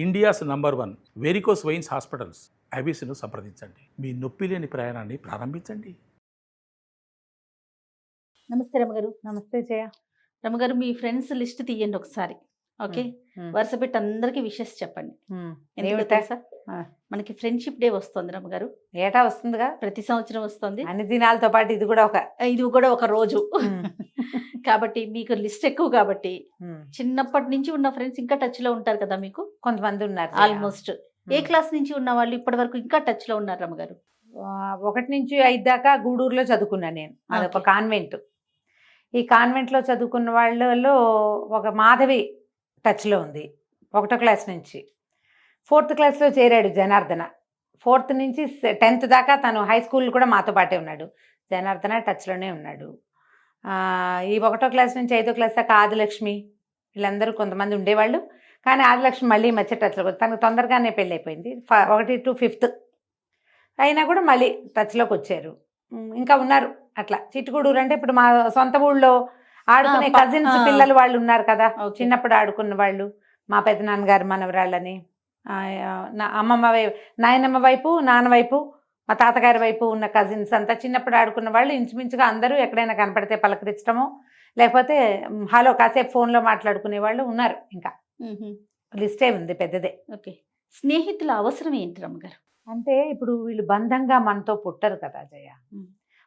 India's number 1 varicose veins hospitals ఐబీసీను సంప్రదించండి. మీ నొప్పి లేని ప్రయాణాన్ని ప్రారంభించండి. నమస్తే రమగారు. నమస్తే జయ. రమగారు, మీ ఫ్రెండ్స్ లిస్ట్ తీయండి ఒకసారి. ఓకే, వరుస పెట్టి అందరికి విషెస్ చెప్పండి. ఎందుకో తెలుసా, మనకి ఫ్రెండ్షిప్ డే వస్తుంది రమగారు. ఏటా వస్తుందిగా, ప్రతి సంవత్సరం వస్తుంది. అన్ని దినాలతో పాటు ఇది కూడా ఒక రోజు. కాబట్టి మీకు లిస్ట్ ఎక్కువ కాబట్టి చిన్నప్పటి నుంచి ఉన్న ఫ్రెండ్స్ ఇంకా టచ్ లో ఉంటారు కదా. మీకు కొంతమంది ఉన్నారు ఆల్మోస్ట్ ఏ క్లాస్ నుంచి ఉన్న వాళ్ళు ఇప్పటి వరకు ఇంకా టచ్ లో ఉన్నారు రమగారు? 1 నుంచి 5 దాకా గూడూరులో చదువుకున్నాను నేను. అదొక కాన్వెంట్. ఈ కాన్వెంట్ లో చదువుకున్న వాళ్ళలో ఒక మాధవి టచ్ లో ఉంది 1వ క్లాస్ నుంచి. 4th క్లాస్లో చేరాడు జనార్దన. 4th నుంచి 10th దాకా తను హై స్కూల్ కూడా మాతో పాటే ఉన్నాడు. జనార్దన టచ్లోనే ఉన్నాడు. ఈ 1వ క్లాస్ నుంచి 5వ క్లాస్ దాకా ఆదిలక్ష్మి, వీళ్ళందరూ కొంతమంది ఉండేవాళ్ళు. కానీ ఆదిలక్ష్మి మళ్ళీ మధ్య టచ్లో, తనకు తొందరగానే పెళ్ళి అయిపోయింది. 1 to 5th అయినా కూడా మళ్ళీ టచ్లోకి వచ్చారు. ఇంకా ఉన్నారు అట్లా. చిట్టుగూడూరు అంటే ఇప్పుడు మా సొంత ఊళ్ళో ఆడుకునే కజిన్స్ పిల్లలు వాళ్ళు ఉన్నారు కదా, చిన్నప్పుడు ఆడుకున్న వాళ్ళు. మా పెద్దనాన్నగారు మనవరాళ్ళని, అమ్మమ్మ నాయనమ్మ వైపు, నాన్న వైపు, మా తాతగారి వైపు ఉన్న కజిన్స్ అంతా చిన్నప్పుడు ఆడుకున్న వాళ్ళు ఇంచుమించుగా అందరూ ఎక్కడైనా కనపడితే పలకరించడమో, లేకపోతే హలో కాసేపు ఫోన్లో మాట్లాడుకునే వాళ్ళు ఉన్నారు. ఇంకా లిస్టే ఉంది, పెద్దదే. ఓకే, స్నేహితుల అవసరం ఏంటి రమ్మగారు? అంటే ఇప్పుడు వీళ్ళు బంధంగా మనతో పుట్టరు కదా జయ.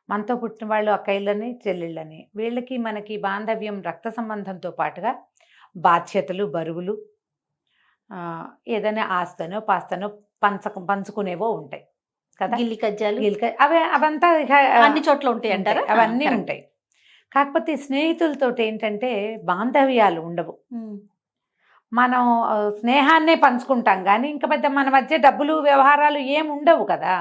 మనతో పుట్టిన వాళ్ళు అక్కయ్యలని, చెల్లెళ్ళని. వీళ్ళకి మనకి బాంధవ్యం రక్త సంబంధంతో పాటుగా బాధ్యతలు, బరువులు, ఏదైనా ఆస్తనో పాస్తనో పంచుకునేవో ఉంటాయి కదా. గిల్లి కజ్జాలు, అవంతా అన్ని చోట్ల ఉంటాయి అంటారా? అవన్నీ ఉంటాయి. కాకపోతే స్నేహితులతో ఏంటంటే బాంధవ్యాలు ఉండవు. మనం స్నేహాన్నే పంచుకుంటాం కానీ ఇంకా పెద్ద మన మధ్య డబ్బులు వ్యవహారాలు ఏం ఉండవు కదా.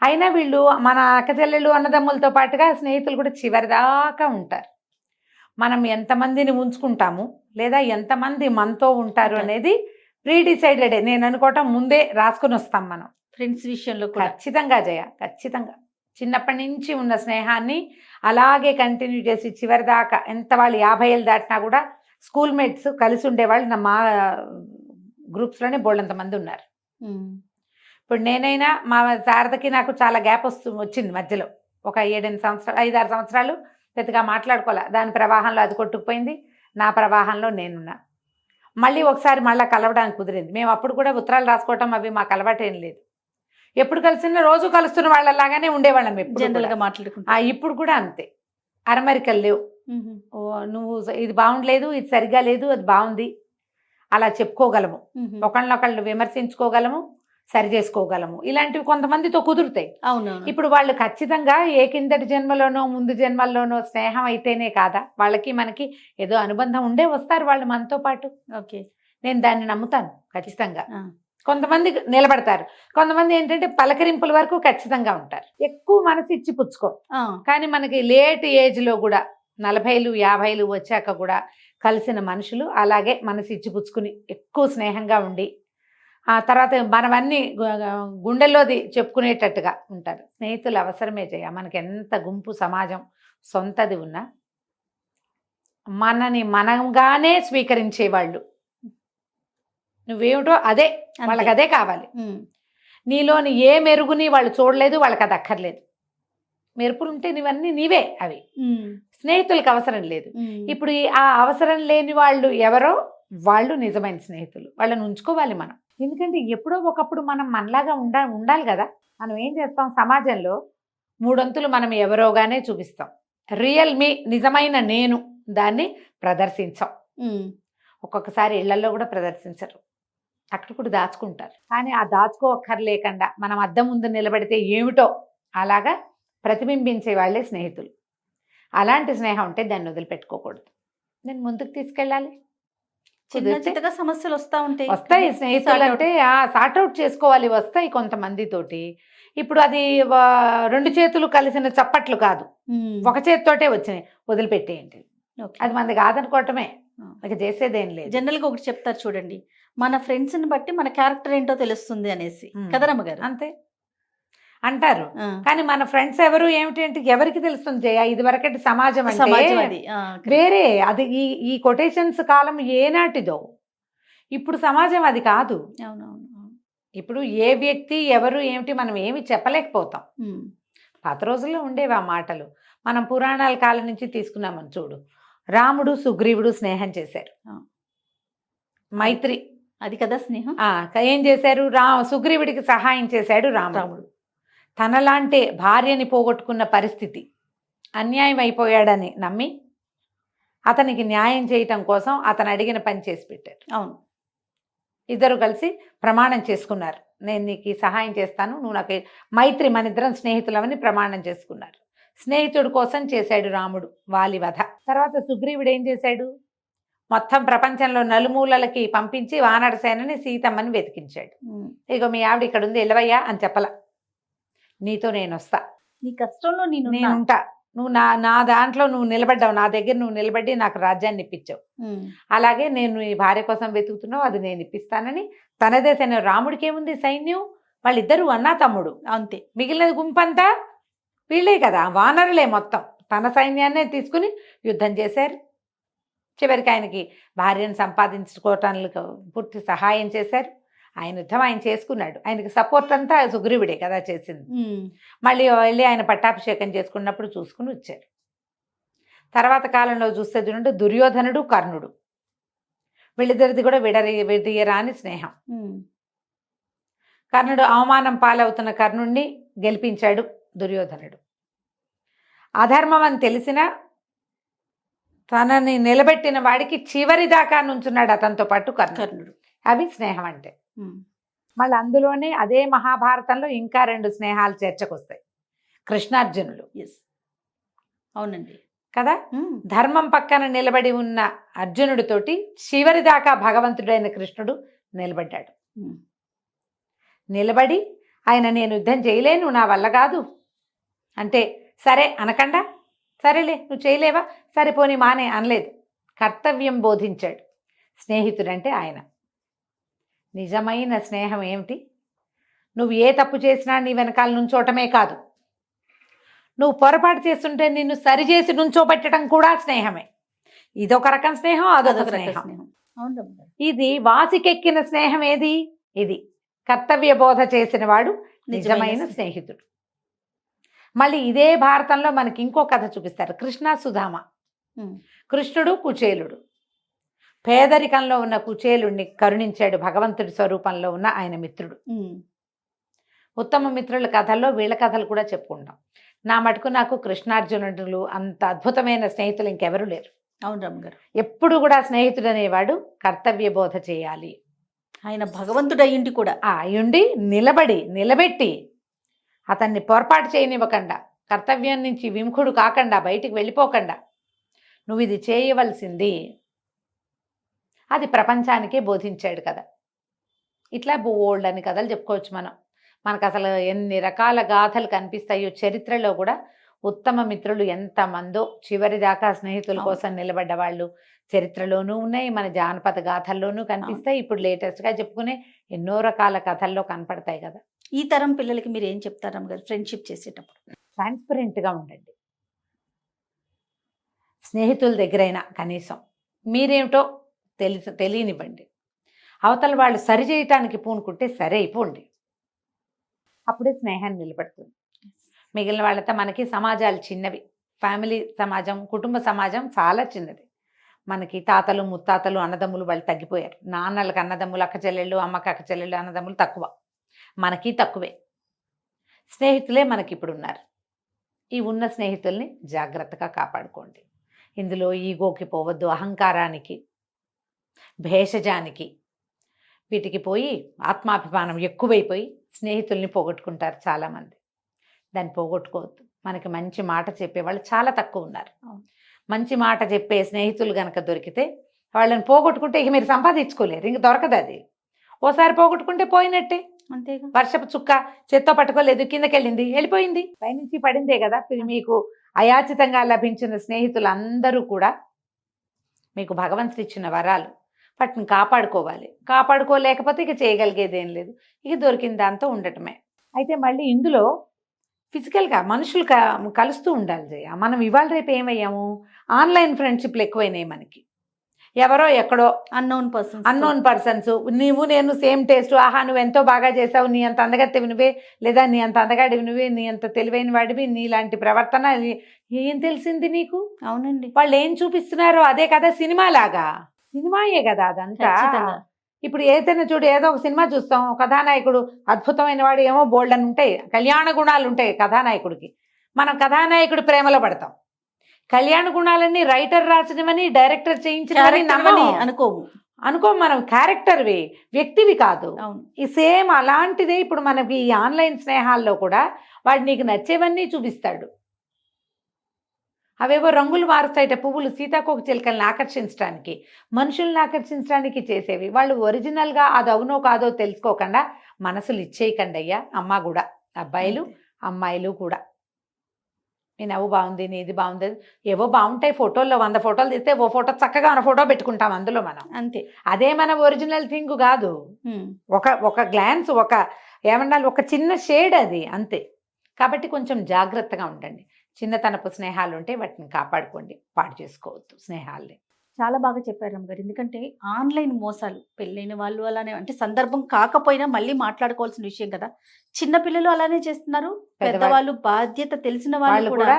అయినా వీళ్ళు మన అక్కచెల్లెళ్ళు అన్నదమ్ములతో పాటుగా స్నేహితులు కూడా చివరిదాకా ఉంటారు. మనం ఎంతమందిని ఉంచుకుంటాము లేదా ఎంతమంది మనతో ఉంటారు అనేది ప్రీ డిసైడెడ్. నేను అనుకోవటం ముందే రాసుకుని వస్తాం మనం ఫ్రెండ్స్ విషయంలో. ఖచ్చితంగా జయ, ఖచ్చితంగా చిన్నప్పటి నుంచి ఉన్న స్నేహాన్ని అలాగే కంటిన్యూ చేసి చివరిదాకా, ఎంత వాళ్ళు 50 ఏళ్ళు దాటినా కూడా స్కూల్ మేట్స్ కలిసి ఉండేవాళ్ళు మా గ్రూప్స్లోనే బోళ్ళంతమంది ఉన్నారు. ఇప్పుడు నేనైనా మా శారదకి నాకు చాలా గ్యాప్ వచ్చింది మధ్యలో. ఒక 7-8 సంవత్సరాలు, 5-6 సంవత్సరాలు పెద్దగా మాట్లాడుకోలే. దాని ప్రవాహంలో అది కొట్టుకుపోయింది, నా ప్రవాహంలో నేనున్నా. మళ్ళీ ఒకసారి మళ్ళీ కలవడానికి కుదిరింది. మేము అప్పుడు కూడా ఉత్తరాలు రాసుకోవటం అవి మాకు అలవాటు ఏం లేదు. ఎప్పుడు కలిసినా రోజు కలుస్తున్న వాళ్ళలాగానే ఉండేవాళ్ళం జనరల్గా మాట్లాడుకుంటా. ఇప్పుడు కూడా అంతే, అరమరికలు లేవు. నువ్వు ఇది బాగుండలేదు, ఇది సరిగా లేదు, అది బాగుంది, అలా చెప్పుకోగలము. ఒకళ్ళనొకళ్ళు విమర్శించుకోగలము, సరి చేసుకోగలము. ఇలాంటివి కొంతమందితో కుదురుతాయి. అవును. ఇప్పుడు వాళ్ళు ఖచ్చితంగా ఏ కిందటి జన్మలోనో ముందు జన్మల్లోనో స్నేహం అయితేనే కాదా, వాళ్ళకి మనకి ఏదో అనుబంధం ఉండే వస్తారు వాళ్ళు మనతో పాటు. ఓకే, నేను దాన్ని నమ్ముతాను ఖచ్చితంగా. కొంతమంది నిలబడతారు, కొంతమంది ఏంటంటే పలకరింపుల వరకు ఖచ్చితంగా ఉంటారు. ఎక్కువ మనసు ఇచ్చి పుచ్చుకో. కానీ మనకి లేట్ ఏజ్లో కూడా 40లు 50లు వచ్చాక కూడా కలిసిన మనుషులు అలాగే మనసు ఇచ్చి పుచ్చుకుని ఎక్కువ స్నేహంగా ఉండి ఆ తర్వాత మనవన్నీ గుండెల్లోది చెప్పుకునేటట్టుగా ఉంటారు. స్నేహితులు అవసరమే చేయ. మనకి ఎంత గుంపు సమాజం సొంతది ఉన్నా మనని మనంగానే స్వీకరించేవాళ్ళు. నువ్వేమిటో అదే, వాళ్ళకి అదే కావాలి. నీలోని ఏ మెరుగుని వాళ్ళు చూడలేదు, వాళ్ళకి అది అక్కర్లేదు. మెరుపులు ఉంటే నీవన్నీ నీవే, అవి స్నేహితులకు అవసరం లేదు. ఇప్పుడు ఆ అవసరం లేని వాళ్ళు ఎవరో వాళ్ళు నిజమైన స్నేహితులు. వాళ్ళని ఉంచుకోవాలి మనం. ఎందుకంటే ఎప్పుడో ఒకప్పుడు మనం మనలాగా ఉండాలి కదా. మనం ఏం చేస్తాం, సమాజంలో 3 అంతులు మనం ఎవరోగానే చూపిస్తాం. రియల్ మీ, నిజమైన నేను, దాన్ని ప్రదర్శించాం. ఒక్కొక్కసారి ఇళ్లలో కూడా ప్రదర్శించరు, అక్కడ కూడా దాచుకుంటారు. కానీ ఆ దాచుకోక్కర్లేకుండా మనం అద్దం ముందు నిలబడితే ఏమిటో అలాగా ప్రతిబింబించే వాళ్ళే స్నేహితులు. అలాంటి స్నేహం ఉంటే దాన్ని వదిలిపెట్టుకోకూడదు. నేను ముందుకు తీసుకెళ్ళాలి. చిన్న సమస్యలు వస్తాయి స్నేహితులు అంటే సార్ట్అవుట్ చేసుకోవాలి, వస్తాయి కొంతమందితోటి. ఇప్పుడు అది 2 చేతులు కలిసిన చప్పట్లు కాదు, ఒక చేతితోటే వచ్చినాయి, వదిలిపెట్టేయండి. అది మనది కాదనుకోవటమే, ఇక చేసేదేం లేదు. జనరల్గా ఒకటి చెప్తారు చూడండి, మన ఫ్రెండ్స్ని బట్టి మన క్యారెక్టర్ ఏంటో తెలుస్తుంది అనేసి కదా రమ్మగారు. అంతే అంటారు. కానీ మన ఫ్రెండ్స్ ఎవరు ఏమిటి అంటే ఎవరికి తెలుస్తుంది జయ. ఇది వరకటి సమాజం అంటే వేరే. అది ఈ కొటేషన్స్ కాలం ఏనాటిదో. ఇప్పుడు సమాజం అది కాదు. అవునవును. ఇప్పుడు ఏ వ్యక్తి ఎవరు ఏమిటి మనం ఏమి చెప్పలేకపోతాం. పాత రోజుల్లో ఉండేవి ఆ మాటలు. మనం పురాణాల కాలం నుంచి తీసుకున్నామని చూడు. రాముడు సుగ్రీవుడు స్నేహం చేశారు. మైత్రి అది కదా స్నేహం. ఏం చేశారు? సుగ్రీవుడికి సహాయం చేశాడు రాముడు. తనలాంటి భార్యని పోగొట్టుకున్న పరిస్థితి, అన్యాయం అయిపోయాడని నమ్మి అతనికి న్యాయం చేయటం కోసం అతను అడిగిన పని చేసి పెట్టారు. అవును. ఇద్దరు కలిసి ప్రమాణం చేసుకున్నారు, నేను నీకు సహాయం చేస్తాను, నువ్వు నాకు మైత్రి, మన ఇద్దరం స్నేహితులమని ప్రమాణం చేసుకున్నారు. స్నేహితుడి కోసం చేశాడు రాముడు వాలి వధ. తర్వాత సుగ్రీవుడు ఏం చేశాడు? మొత్తం ప్రపంచంలో నలుమూలలకి పంపించి వానర సేనని సీతమ్మని వెతికించాడు. ఇగో మీ ఆవిడ ఇక్కడ ఉంది, ఎలవయ్యా అని చెప్పల, నీతో నేను వస్తా, నీ కష్టంలో నేనుంటా, నువ్వు నా దాంట్లో నువ్వు నిలబడ్డావు, నా దగ్గర నువ్వు నిలబడి నాకు రాజ్యాన్ని ఇప్పించావు, అలాగే నేను నీ భార్య కోసం వెతుకుతున్నావు, అది నేను ఇప్పిస్తానని తనదే సైన్యం. రాముడికి ఏముంది సైన్యం? వాళ్ళిద్దరూ అన్నా తమ్ముడు అంతే. మిగిలిన గుంపంతా వీళ్ళే కదా, వానరులే మొత్తం. తన సైన్యాన్నే తీసుకుని యుద్ధం చేశారు. చివరికి ఆయనకి భార్యను సంపాదించుకోవటానికి పూర్తి సహాయం చేశారు. ఆయన యుద్ధం ఆయన చేసుకున్నాడు. ఆయనకి సపోర్ట్ అంతా సుగ్రీవుడే కదా చేసింది. మళ్ళీ వెళ్ళి ఆయన పట్టాభిషేకం చేసుకున్నప్పుడు చూసుకుని వచ్చారు. తర్వాత కాలంలో చూస్తే చూడండి, దుర్యోధనుడు కర్ణుడు, వీళ్ళిద్దరిది కూడా విడదీయరాని స్నేహం. కర్ణుడు అవమానం పాలవుతున్న కర్ణుడిని గెలిపించాడు దుర్యోధనుడు. అధర్మం అని తెలిసినా తనని నిలబెట్టిన వాడికి చివరి దాకా నుంచున్నాడు అతనితో పాటు కర్ణుడు. అవి స్నేహం అంటే. మళ్ళీ అందులోనే అదే మహాభారతంలో ఇంకా 2 స్నేహాలు చర్చకొస్తాయి. కృష్ణార్జునులు. అవునండి కదా. ధర్మం పక్కన నిలబడి ఉన్న అర్జునుడితోటి చివరి దాకా భగవంతుడైన కృష్ణుడు నిలబడ్డాడు. నిలబడి ఆయన నేను యుద్ధం చేయలేను, నా వల్ల కాదు అంటే, సరే అనకుండా, సరేలే నువ్వు చేయలేవా, సరిపోని మానే అనలేదు. కర్తవ్యం బోధించాడు. స్నేహితుడంటే ఆయన. నిజమైన స్నేహం ఏమిటి? నువ్వు ఏ తప్పు చేసినా నీ వెనకాల నుంచోటమే కాదు, నువ్వు పొరపాటు చేస్తుంటే నిన్ను సరిచేసి నుంచోబెట్టడం కూడా స్నేహమే. ఇదొక రకం స్నేహం, అదొక స్నేహం. ఇది వాసికెక్కిన స్నేహం ఏది? ఇది కర్తవ్య బోధ చేసిన వాడు నిజమైన స్నేహితుడు. మళ్ళీ ఇదే భారతంలో మనకి ఇంకో కథ చూపిస్తారు, కృష్ణ సుధామ. కృష్ణుడు కుచేలుడు. పేదరికంలో ఉన్న కుచేలుడిని కరుణించాడు భగవంతుడి స్వరూపంలో ఉన్న ఆయన మిత్రుడు. ఉత్తమ మిత్రుల కథల్లో వీళ్ళ కథలు కూడా చెప్పుకుంటాం. నా మటుకు నాకు కృష్ణార్జునుడు అంత అద్భుతమైన స్నేహితులు ఇంకెవరూ లేరు. అవును రమ్మగారు. ఎప్పుడు కూడా స్నేహితుడు అనేవాడు కర్తవ్య బోధ చేయాలి. ఆయన భగవంతుడు అయ్యుండి కూడా అయ్యుండి నిలబెట్టి అతన్ని పొరపాటు చేయనివ్వకుండా, కర్తవ్యం నుంచి విముఖుడు కాకుండా, బయటికి వెళ్ళిపోకుండా, నువ్వు ఇది చేయవలసింది, అది ప్రపంచానికే బోధించాడు కదా. ఇట్లా బోల్డ్ అని కథలు చెప్పుకోవచ్చు మనం. మనకు అసలు ఎన్ని రకాల గాథలు కనిపిస్తాయో చరిత్రలో కూడా. ఉత్తమ మిత్రులు ఎంతమందో చివరి దాకా స్నేహితుల కోసం నిలబడ్డ వాళ్ళు చరిత్రలోనూ ఉన్నాయి, మన జానపద గాథల్లోనూ కనిపిస్తాయి. ఇప్పుడు లేటెస్ట్గా చెప్పుకునే ఎన్నో రకాల కథల్లో కనపడతాయి కదా. ఈ తరం పిల్లలకి మీరు ఏం చెప్తారు అమ్మగారు ఫ్రెండ్షిప్ చేసేటప్పుడు? ట్రాన్స్పరెంట్గా ఉండండి. స్నేహితుల దగ్గరైనా కనీసం మీరేమిటో తెలియనివ్వండి. అవతల వాళ్ళు సరి చేయటానికి పూనుకుంటే సరే అయిపోండి, అప్పుడే స్నేహాన్ని నిలబడుతుంది. మిగిలిన వాళ్ళతో మనకి సమాజాలు చిన్నవి. ఫ్యామిలీ సమాజం, కుటుంబ సమాజం చాలా చిన్నది. మనకి తాతలు ముత్తాతలు అన్నదమ్ములు వాళ్ళు తగ్గిపోయారు. నాన్నలకు అన్నదమ్ములు, అక్క చెల్లెళ్ళు, అమ్మకి అక్క చెల్లెళ్ళు, అన్నదమ్ములు తక్కువ. మనకి తక్కువే. స్నేహితులే మనకి ఇప్పుడు ఉన్నారు. ఈ ఉన్న స్నేహితుల్ని జాగ్రత్తగా కాపాడుకోండి. ఇందులో ఈగోకి పోవద్దు, అహంకారానికి, భేషజానికి, వీటికి పోయి ఆత్మాభిమానం ఎక్కువైపోయి స్నేహితుల్ని పోగొట్టుకుంటారు చాలామంది. దాన్ని పోగొట్టుకోవద్దు. మనకి మంచి మాట చెప్పేవాళ్ళు చాలా తక్కువ ఉన్నారు. మంచి మాట చెప్పే స్నేహితులు కనుక దొరికితే వాళ్ళని పోగొట్టుకుంటే ఇక మీరు సంపాదించుకోలేరు, ఇంక దొరకదు. అది ఓసారి పోగొట్టుకుంటే పోయినట్టే. అంతేగా. వర్షపు చుక్క చేత్తో పట్టుకోలేదు, కిందకెళ్ళింది, వెళ్ళిపోయింది, పైనుంచి పడిందే కదా. మీకు అయాచితంగా లభించిన స్నేహితులు అందరూ కూడా మీకు భగవంతుడు ఇచ్చిన వరాలు. వాటిని కాపాడుకోవాలి. కాపాడుకోలేకపోతే ఇక చేయగలిగేది ఏం లేదు, ఇక దొరికిన దాంతో ఉండటమే. అయితే మళ్ళీ ఇందులో ఫిజికల్గా మనుషులు కలుస్తూ ఉండాలి జయ. మనం ఇవాళ రేపు ఏమయ్యాము, ఆన్లైన్ ఫ్రెండ్షిప్లు ఎక్కువైనాయి మనకి. ఎవరో ఎక్కడో అన్నోన్ పర్సన్ అన్నోన్ పర్సన్స్, నీవు నేను సేమ్ టేస్ట్, ఆహా నువ్వు ఎంతో బాగా చేసావు, నీ అంత అందగత్తెవి నువ్వే, లేదా నీ అంత అందగాడివి నువ్వే, నీ అంత తెలివైన వాడివి, నీలాంటి ప్రవర్తన ఏం తెలిసింది నీకు? అవునండి. వాళ్ళు ఏం చూపిస్తున్నారో అదే కదా సినిమా లాగా, సినిమాయే కదా అదంతా. ఖచ్చితంగా. ఇప్పుడు ఏదైనా చూడు, ఏదో ఒక సినిమా చూస్తాం, కథానాయకుడు అద్భుతమైన వాడు, ఏమో బోల్డ్ అని ఉంటాయి, కళ్యాణ గుణాలు ఉంటాయి కథానాయకుడికి, మనం కథానాయకుడు ప్రేమలో పడతాం. కళ్యాణ గుణాలన్నీ రైటర్ రాసినవని, డైరెక్టర్ చేయించినవని నమ్మని అనుకోం మనం, క్యారెక్టర్వి, వ్యక్తివి కాదు. అవును. ఈ సేమ్ అలాంటిదే ఇప్పుడు మనకి ఈ ఆన్లైన్ స్నేహాల్లో కూడా వాడు నీకు నచ్చేవన్నీ చూపిస్తాడు. అవేవో రంగులు మారుస్తాయిట, పువ్వులు సీతాకోక చిలుకల్ని ఆకర్షించడానికి, మనుషుల్ని ఆకర్షించడానికి చేసేవి. వాళ్ళు ఒరిజినల్గా అది అవునో కాదో తెలుసుకోకుండా మనసులు ఇచ్చేయకండి అయ్యా, అమ్మ కూడా, అబ్బాయిలు అమ్మాయిలు కూడా. నీ నవ్వు బాగుంది, నీది బాగుంది, ఏవో బాగుంటాయి ఫోటోల్లో, 100 ఫోటోలు తీస్తే ఓ ఫోటో చక్కగా ఉన్న ఫోటో పెట్టుకుంటాం అందులో మనం, అంతే. అదే మన ఒరిజినల్ థింగ్ కాదు. ఒక గ్లాన్స్, ఒక ఏమన్నా ఒక చిన్న షేడ్ అది, అంతే. కాబట్టి కొంచెం జాగ్రత్తగా ఉండండి. చిన్నతనపు స్నేహాలు ఉంటే వాటిని కాపాడుకోండి, పాడు చేసుకోవద్దు స్నేహాల్ని. చాలా బాగా చెప్పారు అమ్మగారు. ఎందుకంటే ఆన్లైన్ మోసాలు, పెళ్ళైన వాళ్ళు అలానే, అంటే సందర్భం కాకపోయినా మళ్ళీ మాట్లాడుకోవాల్సిన విషయం కదా. చిన్నపిల్లలు అలానే చేస్తున్నారు, పెద్దవాళ్ళు, బాధ్యత తెలిసిన వాళ్ళు కూడా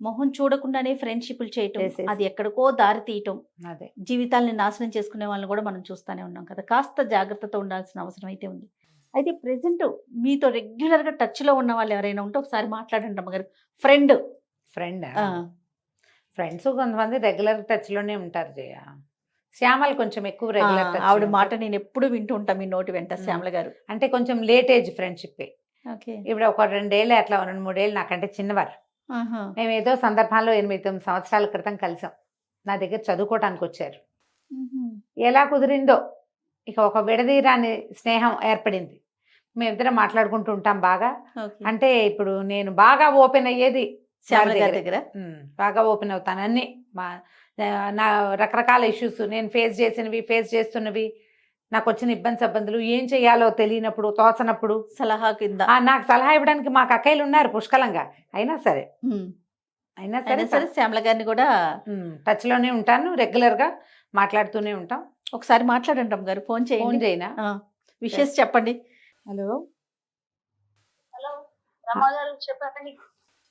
మొహం చూడకుండానే ఫ్రెండ్షిప్లు చేయటం, అది ఎక్కడికో దారి తీయటం, అదే జీవితాలని నాశనం చేసుకునే వాళ్ళని కూడా మనం చూస్తూనే ఉన్నాం కదా. కాస్త జాగ్రత్తతో ఉండాల్సిన అవసరం అయితే ఉంది. అయితే ప్రెసెంట్ మీతో రెగ్యులర్గా టచ్లో ఉన్న వాళ్ళు ఎవరైనా ఉంటే ఒకసారి మాట్లాడండి అమ్మగారు. ఫ్రెండ్ ఫ్రెండ్స్ కొంతమంది రెగ్యులర్ టచ్లోనే ఉంటారు జయ. శ్యామల కొంచెం ఎక్కువ రెగ్యులర్ టచ్. ఆవిడ మాట నేను ఎప్పుడు వింటూ ఉంటాను మీ నోటి వెంట, శ్యామల గారు. అంటే కొంచెం లేట్ ఏజ్ ఫ్రెండ్షిప్. ఓకే. ఇప్పుడు ఒక 2 ఏళ్ళు అట్లా, 2-3 ఏళ్ళు నాకంటే చిన్నవారు. మేము ఏదో సందర్భాల్లో 8-9 సంవత్సరాల క్రితం కలిసాం. నా దగ్గర చదువుకోవటానికి వచ్చారు. ఎలా కుదిరిందో ఇక ఒక విడదీరాని స్నేహం ఏర్పడింది. మేమిద్దరం మాట్లాడుకుంటూ ఉంటాం బాగా. అంటే ఇప్పుడు నేను బాగా ఓపెన్ అయ్యేది శ్యామల గారి దగ్గర, బాగా ఓపెన్ అవుతాను అన్ని. నా రకరకాల ఇష్యూస్, నేను ఫేస్ చేస్తున్నవి, నాకు వచ్చిన ఇబ్బందులు, ఏం చేయాలో తెలియనప్పుడు, తోచనప్పుడు సలహా కింద నాకు సలహా ఇవ్వడానికి మాకు అక్కయ్యలు ఉన్నారు పుష్కలంగా. అయినా సరే శ్యామల గారిని కూడా టచ్ లోనే ఉంటాను, రెగ్యులర్ గా మాట్లాడుతూనే ఉంటాం. ఒకసారి మాట్లాడండి అమ్మగారు, ఫోన్ చేయనా, విషెస్ చెప్పండి. హలో హలో రమాగారు, చెప్పండి.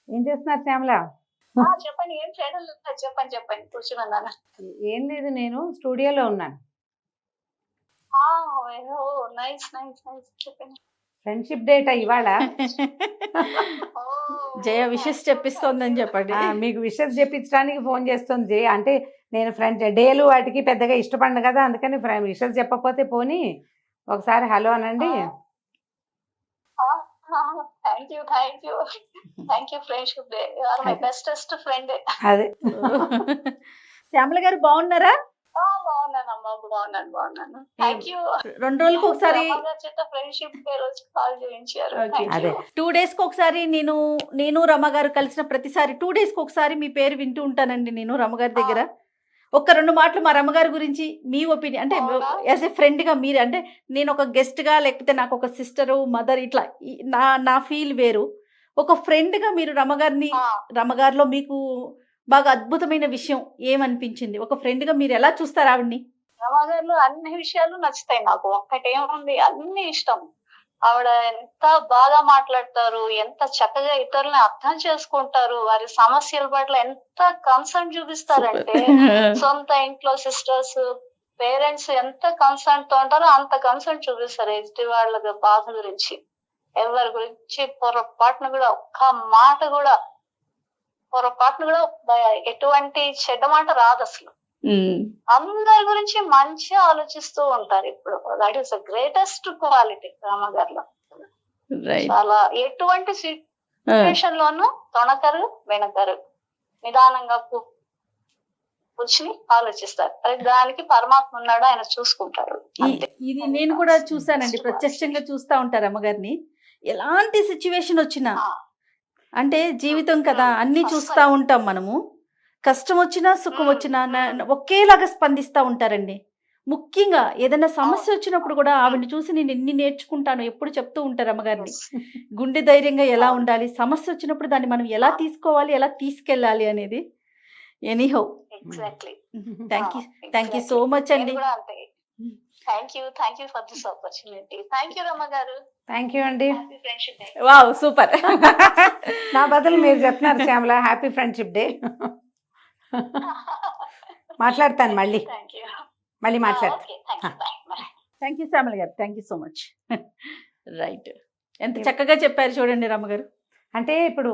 ఏం చేస్తున్నారు శ్యామల? చెప్పండి, ఏం చేయడం లేదు, చెప్పండి కూర్చున్నాను. ఏం లేదు, నేను స్టూడియోలో ఉన్నాను. నైస్ చెప్పండి. ఫ్రెండ్షిప్ డేటా ఇవాళ. జయ విషెస్ చెప్పిస్తోందని చెప్పండి. మీకు విషెస్ చెప్పించడానికి ఫోన్ చేస్తుంది జయ. అంటే నేను ఫ్రెండ్ డేలు వాటికి పెద్దగా ఇష్టపడను కదా, అందుకని విషెస్ చెప్పకపోతే పోనీ ఒకసారి హలో అనండి. Thank you friendship day, you are my bestest friend. అదే. శ్యామల గారు బాగున్నారా? బాగున్నాను. Thank you. 2 రోజులకు ఒకసారి ఫ్రెండ్షిప్ డే రోజు కాల్ చేయించారు. 2 days కి ఒకసారి నేను రమ గారు కలిసిన ప్రతిసారి 2 days కి ఒకసారి మీ పేరు వింటూ ఉంటానండి నేను రమ గారి దగ్గర. ఒక్క 2 మాటలు మా రమ్మగారి గురించి మీ ఒపీనియన్, అంటే యాజ్ ఏ ఫ్రెండ్గా మీరు, అంటే నేను ఒక గెస్ట్గా, లేకపోతే నాకు ఒక సిస్టరు, మదర్, ఇట్లా నా ఫీల్ వేరు. ఒక ఫ్రెండ్గా మీరు రమ్మగారిలో మీకు బాగా అద్భుతమైన విషయం ఏమనిపించింది? ఒక ఫ్రెండ్గా మీరు ఎలా చూస్తారు ఆవిడ్ని? రమాగారిలో అన్ని విషయాలు నచ్చుతాయి నాకు. ఒక్కటేముంది, అన్ని ఇష్టం. ఆవిడ ఎంత బాగా మాట్లాడతారు, ఎంత చక్కగా ఇతరులని అర్థం చేసుకుంటారు, వారి సమస్యల పట్ల ఎంత కన్సర్న్ చూపిస్తారంటే, సొంత ఇంట్లో సిస్టర్స్, పేరెంట్స్ ఎంత కన్సర్న్ తో ఉంటారో అంత కన్సర్న్ చూపిస్తారు ఎదుటి వాళ్ళ బాధ గురించి. ఎవరి గురించి పొరపాటును కూడా, ఒక్క మాట కూడా, పొరపాటును కూడా ఎటువంటి చెడ్డ మాట రాదు అసలు. అందరి గురించి మంచిగా ఆలోచిస్తూ ఉంటారు. ఇప్పుడు that is the greatest quality రామగారిలో. చాలా ఎటువంటి సిచ్యువేషన్ లోనూ తొణకరు, వెనకరు, నిదానంగా కూర్చుని ఆలోచిస్తారు. దానికి పరమాత్మ ఉన్నాడు, ఆయన చూసుకుంటారు. ఇది నేను కూడా చూసానండి, ప్రత్యక్షంగా చూస్తా ఉంటారు అమ్మగారిని. ఎలాంటి సిచ్యువేషన్ వచ్చినా, అంటే జీవితం కదా, అన్ని చూస్తా ఉంటాం మనము. కష్టం వచ్చినా సుఖం వచ్చినా ఒకేలాగా స్పందిస్తూ ఉంటారండి. ముఖ్యంగా ఏదైనా సమస్య వచ్చినప్పుడు కూడా ఆవిడని చూసి నేను ఎన్ని నేర్చుకుంటాను ఎప్పుడు చెప్తూ ఉంటారు అమ్మగారిని. గుండె ధైర్యంగా ఎలా ఉండాలి, సమస్య వచ్చినప్పుడు దాన్ని మనం ఎలా తీసుకోవాలి, ఎలా తీసుకెళ్ళాలి అనేది. Anyhow exactly. Thank you so much అండి. కూడా అంతే. Thank you for this opportunity. Thank you Rama గారు. థ్యాంక్ యూ అండి. Happy friendship day. Wow super. నా బదులు మీరు చెప్తున్నారు శ్యామల, హ్యాపీ ఫ్రెండ్షిప్ డే. మాట్లాడతాను మళ్ళీ థ్యాంక్ యూ. మళ్ళీ మాట్లాడతాను. Okay, thank you. Bye bye. Thank you Shyamala గారు, thank you so much. Right, ఎంత చక్కగా చెప్పారు చూడండి రమ్మగారు. అంటే ఇప్పుడు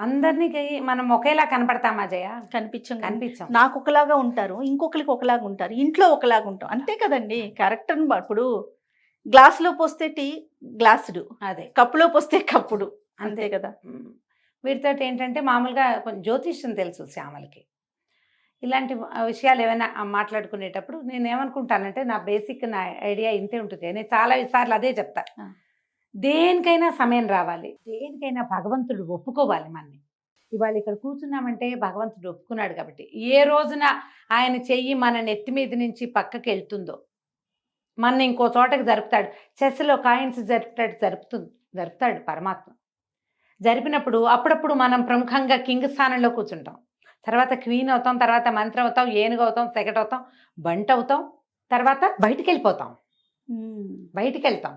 అందరినీ మనం ఒకేలా కనపడతామా జయ? కనిపించాం. నాకు ఒకలాగా ఉంటారు, ఇంకొకరికి ఒకలాగా ఉంటారు, ఇంట్లో ఒకలాగా ఉంటాం, అంతే కదండి. క్యారెక్టర్ ఇప్పుడు గ్లాసులో పోస్తే టీ గ్లాసుడు, అదే కప్పులో పోస్తే కప్పుడు, అంతే కదా. వీటితో ఏంటంటే మామూలుగా కొంచెం జ్యోతిష్యం తెలుసు శ్యామలకి. ఇలాంటి విషయాలు ఏమైనా మాట్లాడుకునేటప్పుడు నేను ఏమనుకుంటానంటే, నా బేసిక్ నా ఐడియా ఇంతే ఉంటుంది. నేను చాలా సార్లు అదే చెప్తా, దేనికైనా సమయం రావాలి, దేనికైనా భగవంతుడు ఒప్పుకోవాలి మనని. ఇవాళ ఇక్కడ కూర్చున్నామంటే భగవంతుడు ఒప్పుకున్నాడు కాబట్టి, ఏ రోజున ఆయన చెయ్యి మన నెత్తి మీద నుంచి పక్కకి వెళ్తుందో మన ఇంకో చోటకి జరుపుతాడు. చెస్లో కాయిన్స్ జరుపుతాడు పరమాత్మ. జరిపినప్పుడు అప్పుడప్పుడు మనం ప్రముఖంగా కింగ్ స్థానంలో కూర్చుంటాం, తర్వాత క్వీన్ అవుతాం, తర్వాత మంత్రి అవుతాం, ఏనుగు అవుతాం, సెకట్ అవుతాం, బంట అవుతాం, తర్వాత బయటికి వెళ్తాం.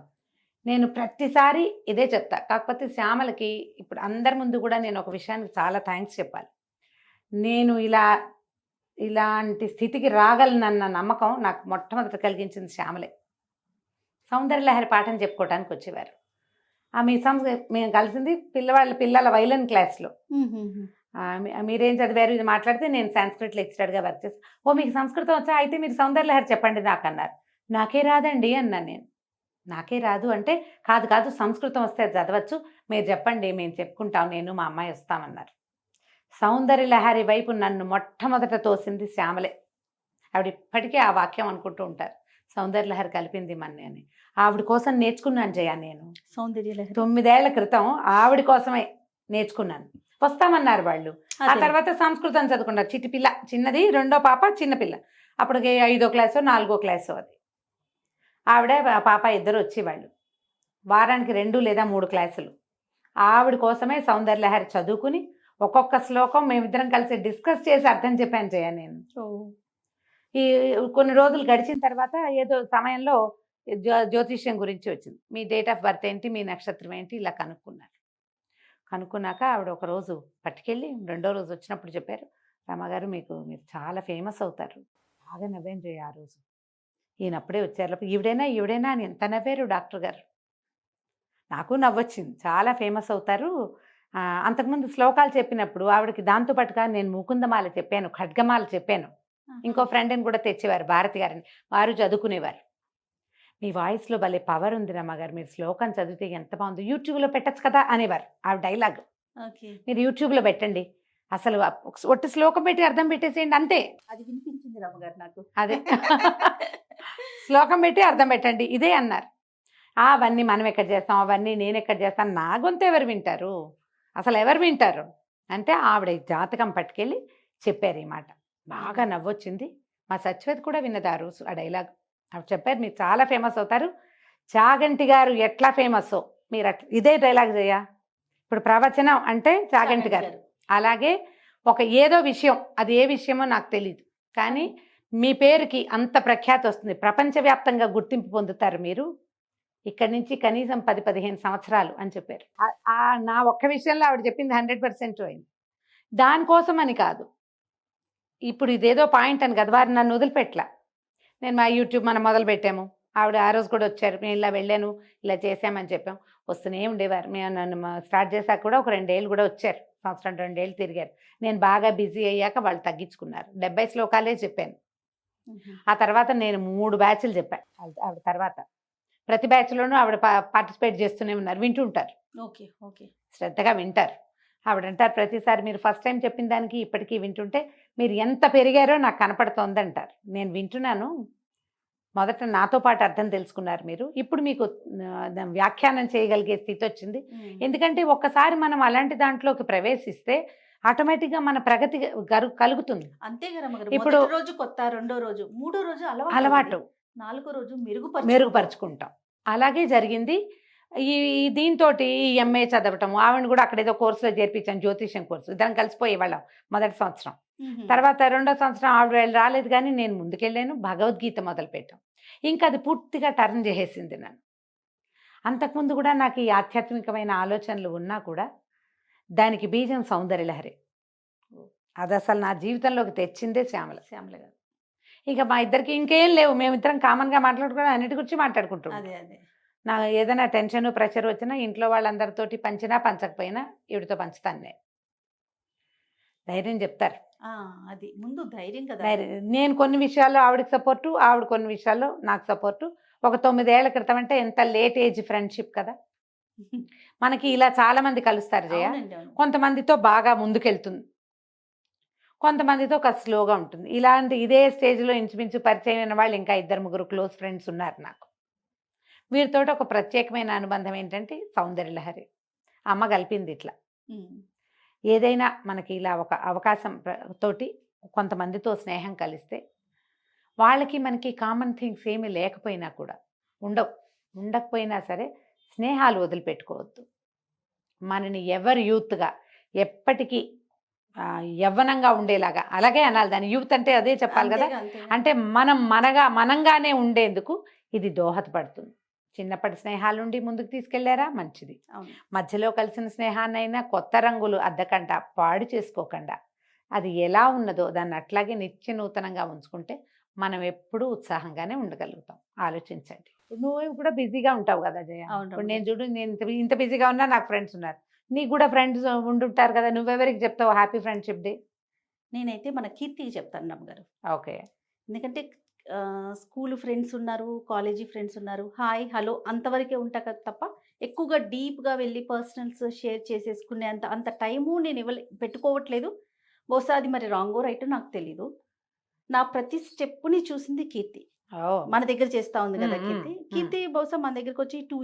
నేను ప్రతిసారి ఇదే చెప్తా. కాకపోతే శ్యామలకి ఇప్పుడు అందరి ముందు కూడా నేను ఒక విషయానికి చాలా థ్యాంక్స్ చెప్పాలి. నేను ఇలాంటి స్థితికి రాగలనన్న నమ్మకం నాకు మొట్టమొదట కలిగించింది శ్యామలే. సౌందర్యలహరి పాఠం చెప్పుకోవడానికి వచ్చేవారు. మేము కలిసింది పిల్లల వైలన్ క్లాస్లో. మీరేం చదివారు ఇది మాట్లాడితే, నేను సంస్కృత్ లెక్చరర్గా వర్క్ చేస్తాను. ఓ మీకు సంస్కృతం వచ్చా, అయితే మీరు సౌందర్యలహరి చెప్పండి నాకు అన్నారు. నాకే రాదండి అన్నాను నేను. నాకే రాదు అంటే, కాదు సంస్కృతం వస్తే చదవచ్చు, మీరు చెప్పండి, మేము చెప్పుకుంటాం, నేను మా అమ్మాయి వస్తామన్నారు. సౌందర్యలహరి వైపు నన్ను మొట్టమొదట తోసింది శ్యామలే. ఆవిడ ఇప్పటికీ ఆ వాక్యం అనుకుంటూ ఉంటారు, సౌందర్యలహరి కలిపింది మన్ని అని. ఆవిడ కోసం నేర్చుకున్నాను జయ నేను. సౌందర్యలహరి 9 ఏళ్ల క్రితం ఆవిడ కోసమే నేర్చుకున్నాను. వస్తామన్నారు వాళ్ళు. ఆ తర్వాత సంస్కృతం చదువుకున్నారు. చిట్టి పిల్ల, చిన్నది, రెండో పాప చిన్నపిల్ల, అప్పటికి 5వ క్లాసో 4వ క్లాసో. అది ఆవిడ పాప ఇద్దరు వచ్చేవాళ్ళు, వారానికి 2 లేదా 3 క్లాసులు. ఆవిడ కోసమే సౌందర్యలహరి చదువుకుని ఒక్కొక్క శ్లోకం మేమిద్దరం కలిసి డిస్కస్ చేసి అర్థం చెప్పాను జయ నేను. ఈ కొన్ని రోజులు గడిచిన తర్వాత ఏదో సమయంలో జ్యోతిష్యం గురించి వచ్చింది. మీ డేట్ ఆఫ్ బర్త్ ఏంటి, మీ నక్షత్రం ఏంటి, ఇలా కనుక్కున్నాక ఆవిడ ఒక రోజు పట్టుకెళ్ళి 2వ రోజు వచ్చినప్పుడు చెప్పారు, రమ్మగారు మీరు చాలా ఫేమస్ అవుతారు. బాగా నవ్వాను జయ ఆ రోజు. ఈయనప్పుడే వచ్చారు, ఈవిడైనా అని ఎంత నవ్వారు డాక్టర్ గారు. నాకు నవ్వొచ్చింది. చాలా ఫేమస్ అవుతారు. అంతకుముందు శ్లోకాలు చెప్పినప్పుడు ఆవిడకి దాంతోపాటుగా నేను ముకుందమాల చెప్పాను, ఖడ్గమాల చెప్పాను. ఇంకో ఫ్రెండ్ని కూడా తెచ్చేవారు, భారతి గారిని, వారు చదువుకునేవారు. మీ వాయిస్లో భలే పవర్ ఉంది రమ్మగారు, మీరు శ్లోకం చదివితే ఎంత బాగుంది, యూట్యూబ్లో పెట్టచ్చు కదా అనేవారు. ఆ డైలాగ్ మీరు యూట్యూబ్లో పెట్టండి, అసలు ఒట్టి శ్లోకం పెట్టి అర్థం పెట్టేసేయండి అంతే. అది వినిపించింది రమ్మగారు నాకు. అదే శ్లోకం పెట్టి అర్థం పెట్టండి ఇదే అన్నారు. అవన్నీ మనం ఎక్కడ చేస్తాం, అవన్నీ నేను ఎక్కడ చేస్తాను, నా గొంతు ఎవరు వింటారు, అసలు ఎవరు వింటారు అంటే ఆవిడ జాతకం పట్టుకెళ్ళి చెప్పారు. ఈ మాట బాగా నవ్వొచ్చింది. మా సత్యవతి కూడా విన్నది ఆ రోజు ఆ డైలాగ్. ఆవిడ చెప్పారు, మీరు చాలా ఫేమస్ అవుతారు, చాగంటి గారు ఎట్లా ఫేమస్సో మీరు అట్లా. ఇదే డైలాగ్ చేయ. ఇప్పుడు ప్రవచనం అంటే చాగంటి గారు, అలాగే ఒక ఏదో విషయం, అది ఏ విషయమో నాకు తెలియదు, కానీ మీ పేరుకి అంత ప్రఖ్యాతి వస్తుంది, ప్రపంచవ్యాప్తంగా గుర్తింపు పొందుతారు మీరు, ఇక్కడి నుంచి కనీసం 10-15 సంవత్సరాలు అని చెప్పారు. నా ఒక్క విషయంలో ఆవిడ చెప్పింది 100% అయింది. దానికోసం అని కాదు, ఇప్పుడు ఇదేదో పాయింట్ అని కదా, వారు నన్ను వదిలిపెట్టలా. నేను మా యూట్యూబ్ మనం మొదలు పెట్టాము, ఆవిడ ఆ రోజు కూడా వచ్చారు, నేను ఇలా వెళ్ళాను, ఇలా చేసామని చెప్పాం, వస్తూనే ఉండేవారు. మేము నన్ను స్టార్ట్ చేశాక కూడా ఒక 2 ఏళ్ళు కూడా వచ్చారు, 1-2 ఏళ్ళు తిరిగారు. నేను బాగా బిజీ అయ్యాక వాళ్ళు తగ్గించుకున్నారు. 70 శ్లోకాలే చెప్పాను. ఆ తర్వాత నేను 3 బ్యాచ్లు చెప్పాను ఆవిడ తర్వాత. ప్రతి బ్యాచ్లోనూ ఆవిడ పార్టిసిపేట్ చేస్తూనే ఉన్నారు, వింటుంటారు. శ్రద్ధగా వింటారు. ఆవిడ అంటారు ప్రతిసారి, మీరు ఫస్ట్ టైం చెప్పిన దానికి ఇప్పటికీ వింటుంటే మీరు ఎంత పెరిగారో నాకు కనపడుతోంది అంటారు. నేను వింటున్నాను, మొదట నాతో పాటు అర్థం తెలుసుకున్నారు మీరు, ఇప్పుడు మీకు వ్యాఖ్యానం చేయగలిగే స్థితి వచ్చింది. ఎందుకంటే ఒక్కసారి మనం అలాంటి దాంట్లోకి ప్రవేశిస్తే ఆటోమేటిక్గా మన ప్రగతి కలుగుతుంది. అంతే కదా. ఇప్పుడు రోజు కొత్త, 2వ రోజు, 3వ రోజు అలవాటు, 4వ రోజు మెరుగుపరుచుకుంటాం. అలాగే జరిగింది. ఈ దీంతో ఈ ఎంఏ చదవటం, ఆవిడని కూడా అక్కడ ఏదో కోర్సులో చేర్పించాను, జ్యోతిష్యం కోర్సు. ఇద్దరం కలిసిపోయేవాళ్ళం మొదటి సంవత్సరం. తర్వాత రెండో సంవత్సరం ఆవిడ రాలేదు, కానీ నేను ముందుకెళ్ళాను, భగవద్గీత మొదలుపెట్టాం. ఇంకా అది పూర్తిగా టర్న్ చేసేసింది నన్ను. అంతకుముందు కూడా నాకు ఈ ఆధ్యాత్మికమైన ఆలోచనలు ఉన్నా కూడా దానికి బీజం సౌందర్యలహరి. అది అసలు నా జీవితంలోకి తెచ్చిందే శ్యామల గారు. ఇక మా ఇద్దరికి ఇంకేం లేవు, మేమిద్దరం కామన్గా మాట్లాడుకుని అన్నిటి గురించి మాట్లాడుకుంటాం. అదే నా ఏదైనా టెన్షన్ ప్రెషర్ వచ్చినా ఇంట్లో వాళ్ళందరితోటి పంచినా పంచకపోయినా ఈవిడితో పంచుతాను నేను. ధైర్యం చెప్తారు. అది ముందు ధైర్యం కదా. నేను కొన్ని విషయాల్లో ఆవిడకి సపోర్టు, ఆవిడ కొన్ని విషయాల్లో నాకు సపోర్టు. ఒక 9 ఏళ్ల క్రితం అంటే ఎంత లేట్ ఏజ్ ఫ్రెండ్షిప్ కదా. మనకి ఇలా చాలా మంది కలుస్తారు జయ. కొంతమందితో బాగా ముందుకెళ్తుంది, కొంతమందితో కాస్త స్లోగా ఉంటుంది. ఇదే స్టేజ్లో ఇంచుమించు పరిచయం అయిన వాళ్ళు ఇంకా 2-3 క్లోజ్ ఫ్రెండ్స్ ఉన్నారు నాకు. వీరితో ఒక ప్రత్యేకమైన అనుబంధం ఏంటంటే సౌందర్యలహరి. అమ్మ కలిపింది ఇట్లా. ఏదైనా మనకి ఇలా ఒక అవకాశం తోటి కొంతమందితో స్నేహం కలిస్తే వాళ్ళకి మనకి కామన్ థింగ్స్ ఏమీ లేకపోయినా కూడా ఉండకపోయినా సరే స్నేహాలు వదిలిపెట్టుకోవద్దు. మనని ఎవరు యూత్గా ఎప్పటికీ యవ్వనంగా ఉండేలాగా, అలాగే అనాలి దాన్ని, యూత్ అంటే అదే చెప్పాలి కదా. అంటే మనంగానే ఉండేందుకు ఇది దోహదపడుతుంది. చిన్నప్పటి స్నేహాలుండి ముందుకు తీసుకెళ్లారా మంచిది. మధ్యలో కలిసిన స్నేహాన్నైనా కొత్త రంగులు అద్దకుండా పాడు చేసుకోకుండా అది ఎలా ఉన్నదో దాన్ని అట్లాగే నిత్య నూతనంగా ఉంచుకుంటే మనం ఎప్పుడూ ఉత్సాహంగానే ఉండగలుగుతాం. ఆలోచించండి. నువ్వు కూడా బిజీగా ఉంటావు కదా జయ. ఇప్పుడు నేను చూడు, నేను ఇంత బిజీగా ఉన్నా నాకు ఫ్రెండ్స్ ఉన్నారు, నీకు కూడా ఫ్రెండ్స్ ఉండుంటారు కదా. నువ్వెవరికి చెప్తావు హ్యాపీ ఫ్రెండ్షిప్ డే? నేనైతే మన కీర్తికి చెప్తాను రమ్మగారు. ఓకే. ఎందుకంటే స్కూల్ ఫ్రెండ్స్ ఉన్నారు, కాలేజీ ఫ్రెండ్స్ ఉన్నారు, హాయ్ హలో అంతవరకే ఉంటా కదా తప్ప ఎక్కువగా డీప్గా వెళ్ళి పర్సనల్స్ షేర్ చేసేసుకునే అంత టైము నేను పెట్టుకోవట్లేదు. బహుశా అది మరి రాంగో రైట్ నాకు తెలీదు. నా ప్రతి స్టెప్ని చూసింది కీర్తి. మన దగ్గర చేస్తా ఉంది కదా కీర్తి బహుశా మన దగ్గరకు వచ్చి 2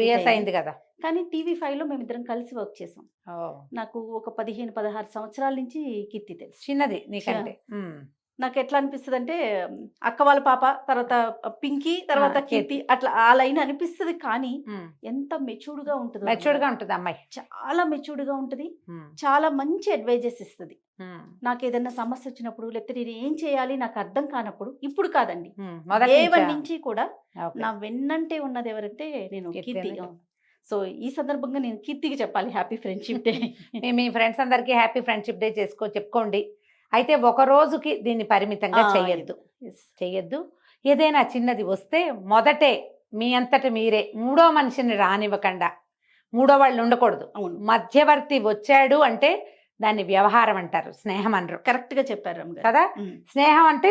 years అయింది కదా. కానీ TV5లో మేమిద్దరం కలిసి వర్క్ చేసాం. నాకు ఒక 15-16 సంవత్సరాల నుంచి కీర్తి తెలుసు. చిన్నది నీకంటే. నాకు ఎట్లా అనిపిస్తుంది అంటే అక్క వాళ్ళ పాప, తర్వాత పింకీ, తర్వాత కీర్తి, అట్లా ఆ లైన్ అనిపిస్తుంది. కానీ ఎంత మెచ్యూర్డ్గా ఉంటుంది అమ్మాయి, చాలా మెచ్యూర్డ్గా ఉంటుంది. చాలా మంచి అడ్వైజెస్ ఇస్తుంది. నాకు ఏదైనా సమస్య వచ్చినప్పుడు, లేకపోతే నేను ఏం చేయాలి నాకు అర్థం కానప్పుడు, ఇప్పుడు కాదండి ఏవన్ నుంచి కూడా నా వెన్నంటే ఉన్నది ఎవరంటే నేను కీర్తి. సో ఈ సందర్భంగా నేను కీర్తికి చెప్పాలి హ్యాపీ ఫ్రెండ్షిప్ డే. మీ ఫ్రెండ్స్ అందరికీ హ్యాపీ ఫ్రెండ్షిప్ డే చెప్పుకోండి. అయితే ఒక రోజుకి దీన్ని పరిమితంగా చెయ్యొద్దు. ఏదైనా చిన్నది వస్తే మొదటే మీ అంతట మీరే మూడో మనిషిని రానివ్వకుండా, మూడో వాళ్ళు ఉండకూడదు. మధ్యవర్తి వచ్చాడు అంటే దాన్ని వ్యవహారం అంటారు, స్నేహం అనరు. కరెక్ట్గా చెప్పారు కదా. స్నేహం అంటే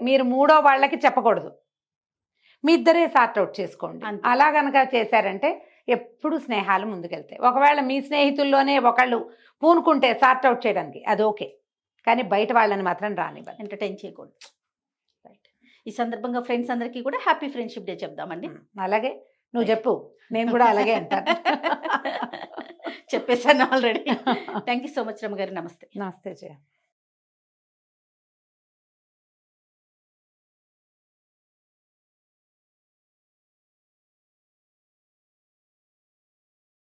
మీరు మూడో వాళ్ళకి చెప్పకూడదు, మీ ఇద్దరే సార్ట్ అవుట్ చేసుకోండి. అలా గనక చేశారంటే ఎప్పుడు స్నేహాలు ముందుకెళ్తాయి. ఒకవేళ మీ స్నేహితుల్లోనే ఒకళ్ళు పూనుకుంటే సార్ట్ అవుట్ చేయడానికి అది ఓకే, కానీ బయట వాళ్ళని మాత్రం రానివ్వాలి, ఎంటర్టైన్ చేయకూడదు. రైట్. ఈ సందర్భంగా ఫ్రెండ్స్ అందరికీ కూడా హ్యాపీ ఫ్రెండ్షిప్ డే చెప్దామండి. అలాగే నువ్వు చెప్పు, నేను కూడా అలాగే అంటాను. చెప్పేశాను already. Thank you so much రమ్మ గారు. నమస్తే. నమస్తే జయ.